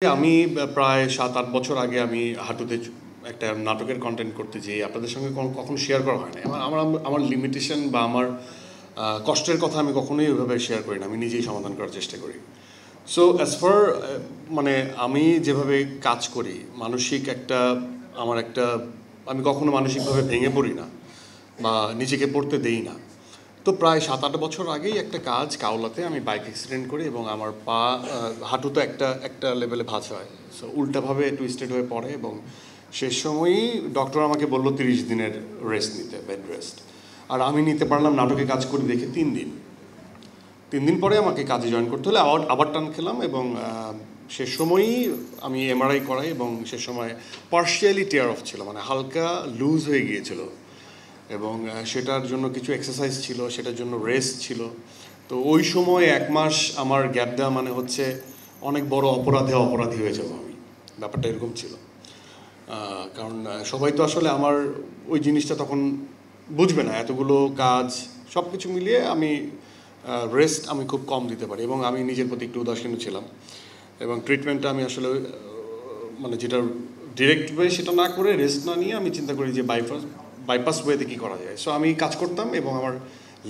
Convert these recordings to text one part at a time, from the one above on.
আমি প্রায় ৭-৮ বছর আগে আমি হাঁটুতে একটা নাটকের কন্টেন্ট করতে যেয়ে আপনাদের সঙ্গে কখনো শেয়ার করা হয় না। আমার লিমিটেশন বা আমার কষ্টের কথা আমি কখনোই ওইভাবে শেয়ার করি না। আমি নিজেই সমাধান করার চেষ্টা করি। সো অ্যাজ ফার মানে আমি যেভাবে কাজ করি মানসিক একটা আমার একটা আমি কখনো মানসিকভাবে ভেঙে পড়ি না বা নিজেকে পড়তে দেই না। তো প্রায় ৭-৮ বছর আগেই একটা কাজ কাওলাতে আমি বাইক অ্যাক্সিডেন্ট করি এবং আমার পা হাঁটুতে একটা লেভেলে ভাঁজ হয়। সো উল্টাভাবে টুইস্টেড হয়ে পড়ে এবং শেষ সময়ই ডক্টর আমাকে বললো ৩০ দিনের রেস্ট নিতে, বেড রেস্ট। আর আমি নিতে পারলাম নাটকে কাজ করি দেখে ৩ দিন। ৩ দিন পরে আমাকে কাজে জয়েন করতে হলে আবার টান খেলাম এবং শেষ সময়ই আমি এমআরআই করাই এবং সে সময় পার্শিয়ালি টিয়ার অফ ছিল, মানে হালকা লুজ হয়ে গিয়েছিল এবং সেটার জন্য কিছু এক্সারসাইজ ছিল, সেটার জন্য রেস্ট ছিল। তো ওই সময় ১ মাস আমার গ্যাপ দেওয়া মানে হচ্ছে অনেক বড় অপরাধী হয়ে যাবো আমি, ব্যাপারটা এরকম ছিল। কারণ সবাই তো আসলে আমার ওই জিনিসটা তখন বুঝবে না, এতগুলো কাজ সব কিছু মিলিয়ে আমি রেস্ট আমি খুব কম দিতে পারি এবং আমি নিজের প্রতি একটু উদাসীন ছিলাম এবং ট্রিটমেন্টটা আমি আসলে মানে যেটা ডিরেক্ট ওয়ে সেটা না করে রেস্ট না নিয়ে আমি চিন্তা করি যে বাইপাস ওয়েতে কী করা যায়। সো আমি কাজ করতাম এবং আমার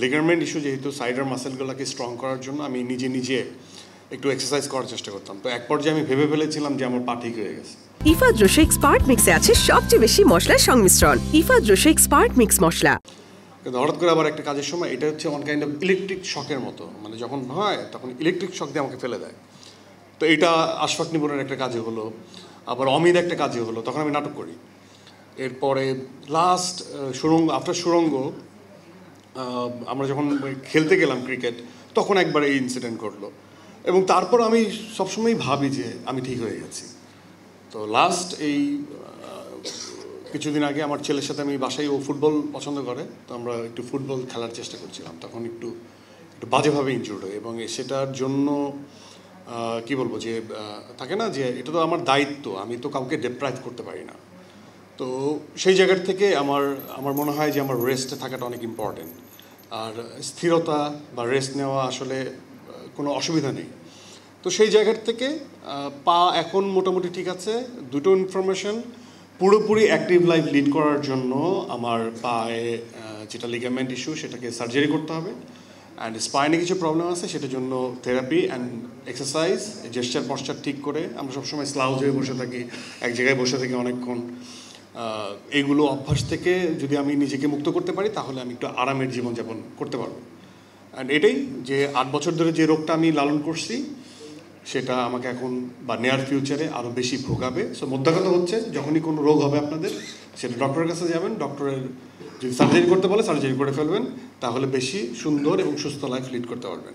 লিগারমেন্ট ইস্যু যেহেতু সাইডার মাসেলগুলোকে স্ট্রং করার জন্য আমি নিজে একটু এক্সারসাইজ করার চেষ্টা করতাম। তো এক পর্যায়ে আমি ভেবে ফেলেছিলাম যে আমার পা ঠিক হয়ে গেছে। ইফাদ রোশেক স্পার্ট মিক্সে আছে সবচেয়ে বেশি মশলার সংমিশ্রণ। ইফাদ রোশেক স্পার্ট মিক্স মশলা। কিন্তু হঠাৎ করে আবার একটা কাজের সময় এটা হচ্ছে ওয়ান কাইন্ড অফ ইলেকট্রিক শকের মতো, মানে যখন হয় তখন ইলেকট্রিক শক দিয়ে আমাকে ফেলে দেয়। তো এটা আশফাক নিপুণের একটা কাজে হলো, আবার অমির একটা কাজে হলো, তখন আমি নাটক করি। এরপরে লাস্ট আফটার সুরঙ্গ আমরা যখন খেলতে গেলাম ক্রিকেট, তখন একবার এই ইনসিডেন্ট ঘটলো এবং তারপর আমি সবসময়ই ভাবি যে আমি ঠিক হয়ে গেছি। তো লাস্ট এই কিছুদিন আগে আমার ছেলের সাথে আমি বাসায়, ও ফুটবল পছন্দ করে, তো আমরা একটু ফুটবল খেলার চেষ্টা করছিলাম, তখন একটু বাজেভাবে ইনজুর্ড হয় এবং সেটার জন্য কি বলবো যে থাকে না যে এটা তো আমার দায়িত্ব, আমি তো কাউকে ডেপ্রাইভ করতে পারি না। তো সেই জায়গার থেকে আমার মনে হয় যে আমার রেস্টে থাকাটা অনেক ইম্পর্টেন্ট। আর স্থিরতা বা রেস্ট নেওয়া আসলে কোনো অসুবিধা নেই। তো সেই জায়গার থেকে পা এখন মোটামুটি ঠিক আছে। দুটো ইনফরমেশন, পুরোপুরি অ্যাক্টিভ লাইফ লিড করার জন্য আমার পায়ে যেটা লিগামেন্ট ইস্যু সেটাকে সার্জারি করতে হবে, অ্যান্ড স্পাইনে কিছু প্রবলেম আছে, সেটার জন্য therapy and exercise, gesture posture ঠিক করে। আমরা সবসময় স্লাউজ হয়ে বসে থাকি, এক জায়গায় বসে থাকি অনেকক্ষণ। এইগুলো অভ্যাস থেকে যদি আমি নিজেকে মুক্ত করতে পারি তাহলে আমি একটু আরামের জীবনযাপন করতে পারবো। অ্যান্ড এটাই যে ৮ বছর ধরে যে রোগটা আমি লালন করছি সেটা আমাকে এখন বা নিয়ার ফিউচারে আরও বেশি ভোগাবে। সো মোদ্দা কথা হচ্ছে যখনই কোনো রোগ হবে আপনাদের, সেটা ডক্টরের কাছে যাবেন, ডক্টরের যদি সার্জারি করতে বলে সার্জারি করে ফেলবেন, তাহলে বেশি সুন্দর এবং সুস্থ লাইফ লিড করতে পারবেন।